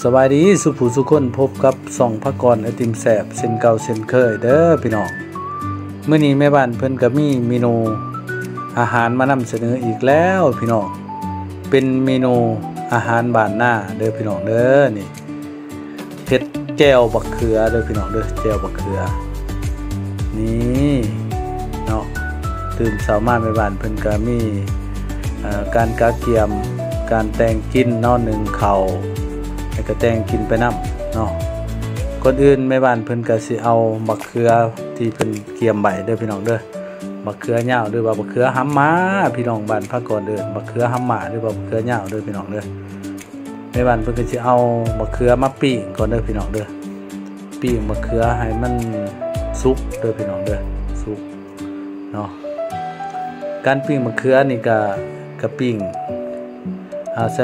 สวัสดีสุภูสุคนพบกับส่องพระกรไอติมแสบเส้นเก่าเส้นเคยเด้อพี่น้องเมื่อนี้แม่บ้านเพิ่นก็มีเมนูอาหารมานำเสนออีกแล้วพี่น้องเป็นเมนูอาหารบ้านหน้าเด้อพี่น้องเด้อนี่เผ็ดแจ่วบักเขือเด้อพี่น้องเด้อแจ่วบักเขือนี่เนาะตื่นเช้ามาแม่บ้านเพิ่นก็มีการกะเกียมการแต่งกินเนาะนึ่งข้าวให้กระแตงกินไปน้ำเนาะก่อนอื่นแม่บ้านเพิ่นก็สิเอาบักเขือที่เพิ่นเกียมใบเด้อพี่น้องเด้อบักเขือยาวหรือว่าบักเขือหำหมาพี่น้องบ้านภาคก่อนเด้อบักเขือหำหมาหรือว่าบักเขือยาวเด้อพี่น้องเด้อแม่บ้านเพิ่นก็สิเอาบักเขือมาปิ้งก่อนเด้อพี่น้องเด้อปิ้งบักเขือให้มันสุกเด้อพี่น้องเด้อสุกเนาะการปิ้งบักเขือนี่ก็ปิ้งใส่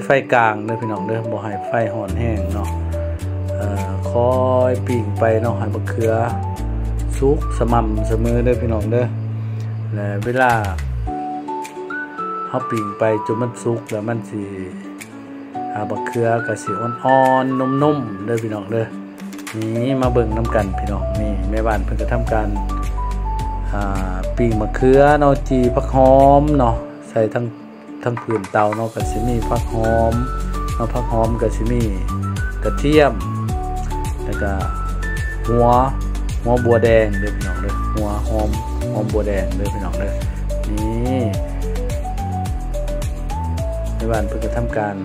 ไฟกลางเด้อพี่น้องเด้อบ่ให้ไฟร้อนแห้งเนาะคอยปิ้งไปเนาะให้บักเขือสุกสม่ำเสมอเด้อพี่น้องเด้อและเวลาเฮาปิ้งไปจนมันสุกแล้วมันสิบักเขือก็สิอ่อนๆนุ่มๆเด้อพี่น้องเด้อนี่มาเบิ่งนํกันพี่น้องนี่แม่บ้านเพิ่นก็ทำการปิ้งมะเขือเนาะจีผักหอมเนาะใส่ทั้งพื้นเตาเนาะก็สิมีผักหอมเนาะผักหอมก็สิมีกระเทียมแล้วก็หัวบัวแดงเด้อพี่น้องเด้อหัวหอมบัวแดงเด้อพี่น้องเด้อนี่ในบ้านเพิ่นก็ทำการ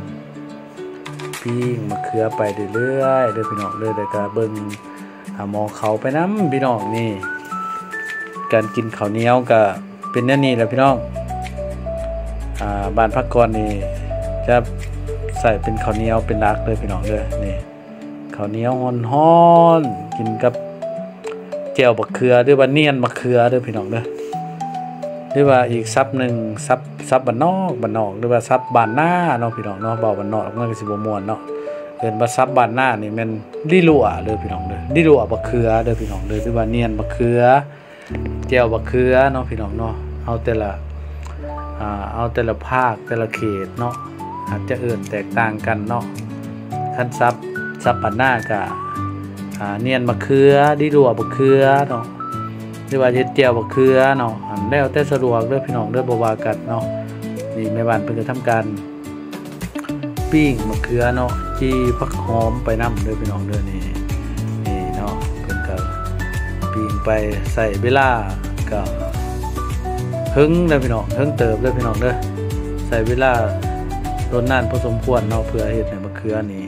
ปิ้งมะเขือไปเรื่อยๆเด้อพี่น้องเด้อแล้วก็เบิ่งหม้อเขาไปน้ำพี่น้องนี่การกินข้าวเหนียวก็เป็นแนวนี้แหละพี่น้องบ้านพักกรนี่จะใส่เป็นข้าวเหนียวเป็นรักเลยพี่น้องเด้อนี่ข้าวเหนียวฮ้อนๆกินกับแจ่วบักเขือหรือว่าเนียนบักเขือเด้อพี่น้องเด้อหรือว่าอีกซับหนึ่งซับบ้านนอกหรือว่าซับบ้านหน้าเนาะพี่น้องเนาะเบาบ้านนอกมันก็สิบ่ม่วนเนาะเอิ้นว่าซับบ้านหน้านี่แม่นลิลัวเด้อพี่น้องเด้อลิลัวบักเขือเด้อพี่น้องเด้อหรือว่าเนียนบักเขือแจ่วบักเขือเนาะพี่น้องเนาะเอาแต่ละภาคแต่ละเขตเนาะอาจจะเอื่นแตกต่างกันเนาะขั้นซับปันหน้ากับเนียนบักเขือดิลัวบักเขือเนาะหรือว่าเฮ็ดแจ่วบักเขือเนาะแล้วแต่สะดวกเด้อพี่น้องเด้อบ่ว่ากันเนาะนี่แม่บ้านเพิ่นก็ทำการปิ้งบักเขือเนาะจี้ผักหอมไปนำเด้อพี่น้องเด้อนี่เนาะเพิ่นก็ปิ้งไปใส่เวลาก็ถึงเด้อพี่น้องถึงเติบเด้อพี่น้องเด้อใส่เวลาโดนนานพอสมควรเนาะเพื่อเฮ็ดให้มะเขือนี่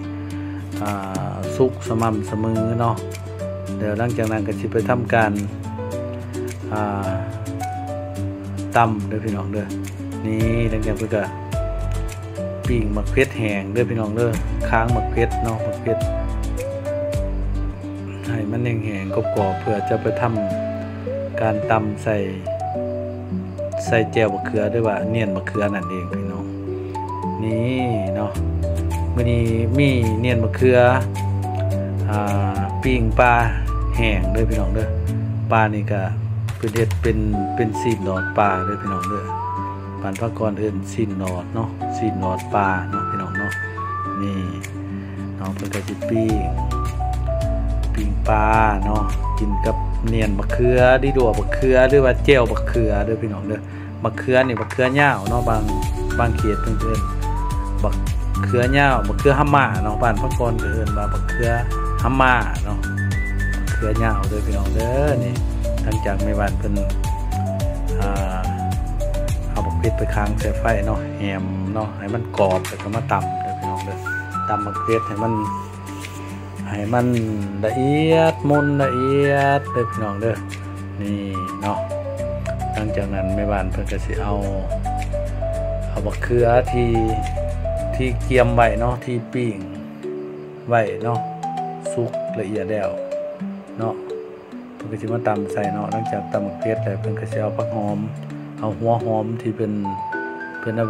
สุกสม่ำเสมอเนาะเดี๋ยวหลังจากนั้นก็สิไปทำการตำเด้อพี่น้องเด้อนี่หลังจากเพิ่นก็ปิ้งมะเขือแห้งเด้อพี่น้องเด้อค้างมะเขือเนาะมะเขือให้มันแห้งๆกรอบๆเพื่อจะไปทำการตำใส่แจ่วมะเขือด้วยว่าเนียนมะเขือนั่นเองพี่น้องนี่เนาะมื้อนี้มีเนียนมะเขือปิ้งปลาแห้งเด้อพี่น้องเด้อปลานี่ก็เพิ่นเฮ็ดเป็นซีนหลอดปลาเด้อพี่น้องเด้อบ้านภาคกรเอิ้นซีนหลอดเนาะซีนหลอดปลาเนาะพี่น้องเนาะนี่น้องเพิ่นก็สิปิ้งปลาเนาะกินกับเนียนมะเขือดิดัวมะเขือหรือว่าแจ่วมะเขือเด้อพี่น้องเด้อมะเขือนี่มะเขือยาวเนาะบางเขตเพิ่นเอิ้นมะเขือยาวมะเขือหำหมาเนาะบ้านภาคกรเอิ้นว่ามะเขือหำหมาเนาะมะเขือยาวเด้อพี่น้องเด้อนี่หลังจากแม่บ้านเพิ่นเอาบักเพชรไปค้างใส่ไฟเนาะแฮมเนาะให้มันกรอบแล้วก็มาตำเด้อพี่น้องเด้อตำมะเขือให้มันละเอียดมุนละเอียดเด้อพี่น้องเด้อนี่เนาะหลังจากนั้นแม่บ้านเพิ่นก็สิเอาบักเขือที่เกียมไว้เนาะที่ปิ้งไว้เนาะสุกละเอียดแล้วเนาะเพิ่นก็สิมาตำใส่เนาะหลังจากตำมะเขือแล้วเพิ่นก็สิเอาผักหอมเอาหัวหอมที่เพิ่นเอา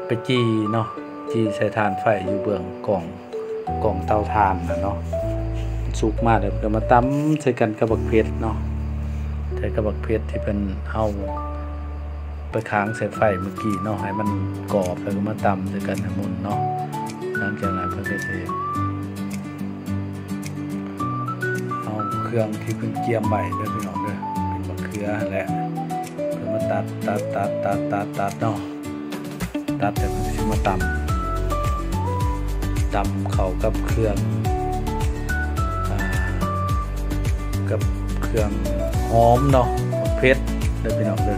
ไปจี้เนาะจี้ใส่ถ่านไฟอยู่เบื้องกล่องเตาถ่านน่ะเนาะสุกมาแล้วก็มาตำใส่กันกับบักเพชรเนาะใส่กับบักเพชรที่เป็นเอาไปค้างใส่ไฟเมื่อกี้เนาะให้มันกรอบแล้วก็มาตำใส่กันให้มุนเนาะ หลังจากนั้นเพิ่นก็สิเอาเครื่องที่เพิ่นเกียมไว้เด้อพี่น้องเด้อเป็นมะเขือแหละเพิ่นมาตัดเนาะตัดแต่เพิ่นสิมาตำเข้ากับเครื่องกับเครื่องหอมเนาะเผ็ดเด้อพี่น้องเด้อ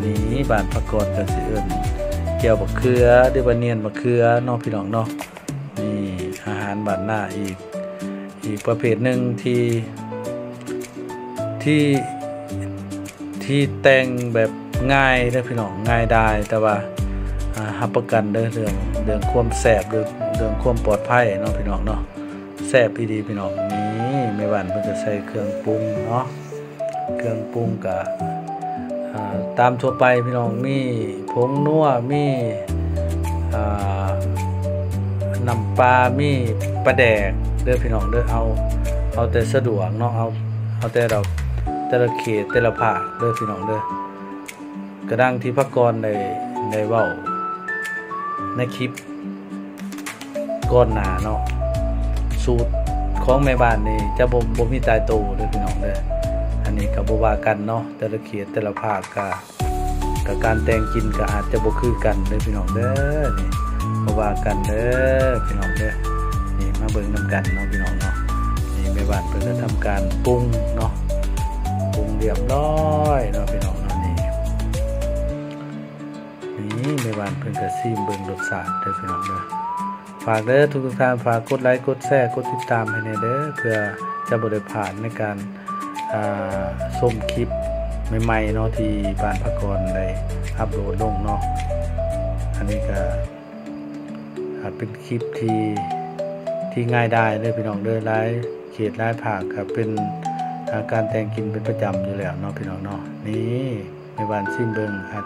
นี่บ้านพักกรก็สิเอิ้นแก้วบักเขือหรือว่าเนียนบักเขือเนาะพี่น้องเนาะนี่อาหารบ้านหน้าอีกประเภทหนึ่งที่แต่งแบบง่ายเด้อพี่น้องง่ายได้แต่ว่ารับประกันเด้อเรื่องความแซ่บเรื่องความปลอดภัยเนาะพี่น้องเนาะแซ่บอีดีพี่น้องนี่แม่บ้านเพิ่นจะใส่เครื่องปรุงเนาะเครื่องปรุงก็ตามทั่วไปพี่น้องมีผงนัวมีน้ำปลามีปลาแดกเด้อพี่น้องเด้อเอาแต่สะดวกเนาะเอาแต่ละเขตแต่ละภาคเด้อพี่น้องเด้อกระดังที่พักกรได้เว้าในคลิปก่อนหน้าเนาะสูตรของแม่บ้านนี่จะบ่มีตายตัวเด้อพี่น้องเด้ออันนี้ก็บ่ว่ากันเนาะแต่ละเขตแต่ละภาคก็การแต่งกินก็อาจจะบ่คือกันเด้อพี่น้องเด้อนี่บ่ว่ากันเด้อพี่น้องเด้อนี่มาเบิ่งนำกันเนาะพี่น้องเนาะนี่แม่บ้านเพิ่นจะทำการปรุงเนาะปรุงเรียบร้อยเนาะพี่น้องเนาะนี่แม่บ้านเพิ่นก็ซิมเบิ่งรสชาติเด้อพี่น้องเด้อฝากเด้อทุกท่านฝากกดไลค์กดแชร์กดติดตามให้แน่เด้อเพื่อจะบ่ได้ผ่านในการชมคลิปใหม่ๆเนาะที่บ้านพักกรได้อัปโหลดลงเนาะอันนี้ก็เป็นคลิปที่ง่ายได้เลยพี่น้องเด้อหลายเขตหลายภาคก็เป็นการแต่งกินเป็นประจำอยู่แล้วเนาะพี่น้องเนาะนี่ในบ้านซิมเบิ่งอาจ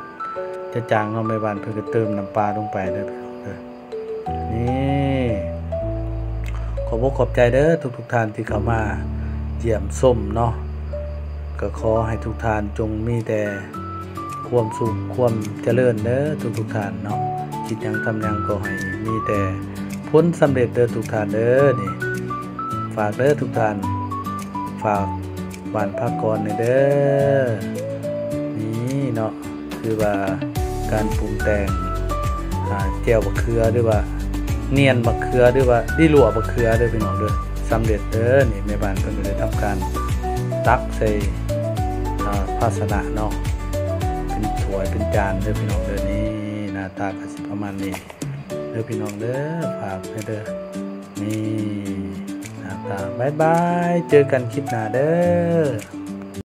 จะจางเนาะในบ้านเพิ่นก็เติมน้ำปลาลงไปเด้อพี่น้องเด้อนี่ขอบใจเด้อทุกท่านที่เข้ามาเยี่ยมชมเนาะก็ขอให้ทุกท่านจงมีแต่ความสุขความเจริญเด้อทุกท่านเนาะคิดหยังทำหยังก็ให้มีแต่ผลสำเร็จเด้อทุกท่านเด้อนี่ฝากเด้อทุกท่านฝากบ้านพักกรเด้อนี่เนาะคือว่าการปรุงแต่งแจ่วบักเขือหรือว่าเนียนบักเขือหรือว่าดิลัวบักเขือเด้อพี่น้องเด้อสำเร็จเด้อนี่แม่บ้านเพิ่นก็ได้ทำการตักใส่ภาชนะเนาะเป็นถ้วยเป็นจานเด้อพี่น้องเด้อนี่หน้าตาก็สิประมาณนี้เด้อพี่น้องเด้อฝากให้เด้อนี่หน้าตาบ๊ายบายเจอกันคลิปหน้าเด้อ